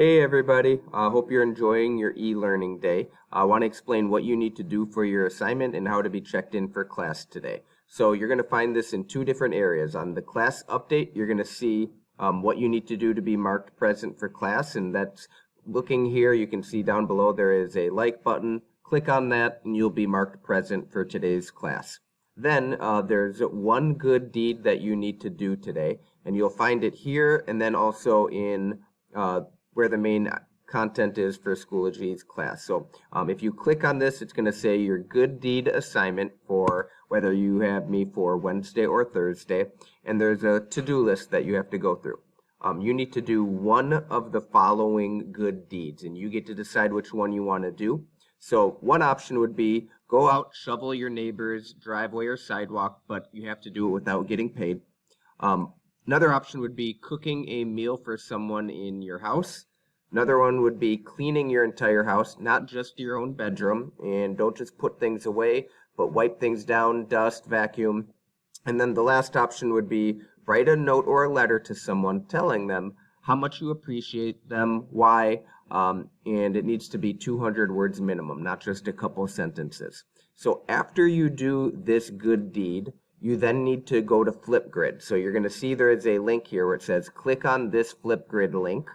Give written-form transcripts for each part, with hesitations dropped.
Hey everybody, hope you're enjoying your e-learning day. I want to explain what you need to do for your assignment and how to be checked in for class today. So you're going to find this in two different areas. On the class update, you're going to see what you need to do to be marked present for class, and that's looking here, you can see down below there is a like button. Click on that and you'll be marked present for today's class. Then there's one good deed that you need to do today, and you'll find it here and then also in where the main content is for Schoology's class. So if you click on this, it's going to say your good deed assignment for whether you have me for Wednesday or Thursday, and there's a to-do list that you have to go through. You need to do one of the following good deeds, and you get to decide which one you want to do. So one option would be go out, shovel your neighbor's driveway or sidewalk, but you have to do it without getting paid. Another option would be cooking a meal for someone in your house. Another one would be cleaning your entire house, not just your own bedroom. And don't just put things away, but wipe things down, dust, vacuum. And then the last option would be write a note or a letter to someone telling them how much you appreciate them, why, and it needs to be 200 words minimum, not just a couple sentences. So after you do this good deed, you then need to go to Flipgrid. So you're going to see there is a link here where it says click on this Flipgrid link,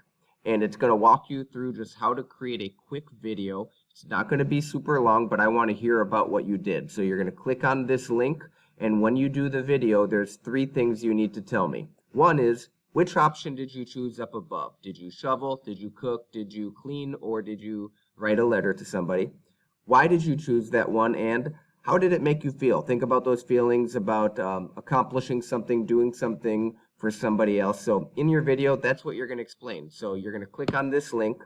and it's going to walk you through just how to create a quick video. It's not going to be super long, but I want to hear about what you did. So you're going to click on this link, and when you do the video, there's three things you need to tell me. One is, which option did you choose up above? Did you shovel? Did you cook? Did you clean? Or did you write a letter to somebody? Why did you choose that one? And how did it make you feel? Think about those feelings about accomplishing something, doing something for somebody else. So in your video, that's what you're going to explain. So you're going to click on this link,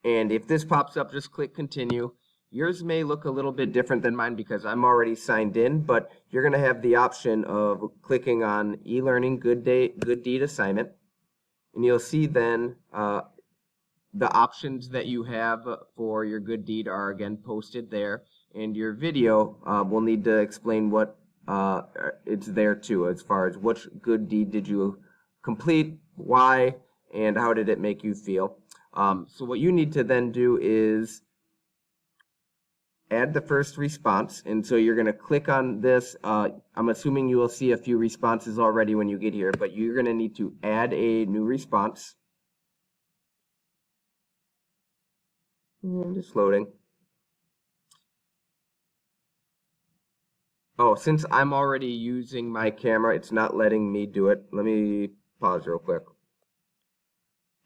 and if this pops up, just click continue. Yours may look a little bit different than mine because I'm already signed in, but you're going to have the option of clicking on e-learning good deed assignment, and you'll see then the options that you have for your good deed are again posted there. And your video will need to explain what it's there too, as far as which good deed did you complete, why, and how did it make you feel. So what you need to then do is add the first response, and so you're going to click on this. I'm assuming you will see a few responses already when you get here, but you're going to need to add a new response. And it's loading. Oh, since I'm already using my camera, it's not letting me do it. Let me pause real quick.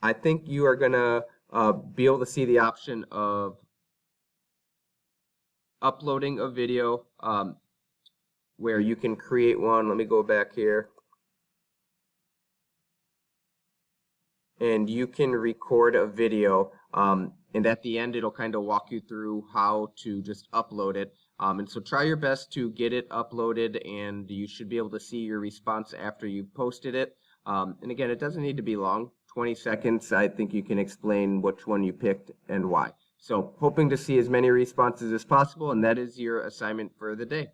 I think you are going to be able to see the option of uploading a video where you can create one. Let me go back here. And you can record a video, and at the end it'll kind of walk you through how to just upload it. And so try your best to get it uploaded, and you should be able to see your response after you've posted it. And again, it doesn't need to be long, 20 seconds. I think you can explain which one you picked and why. So hoping to see as many responses as possible, and that is your assignment for the day.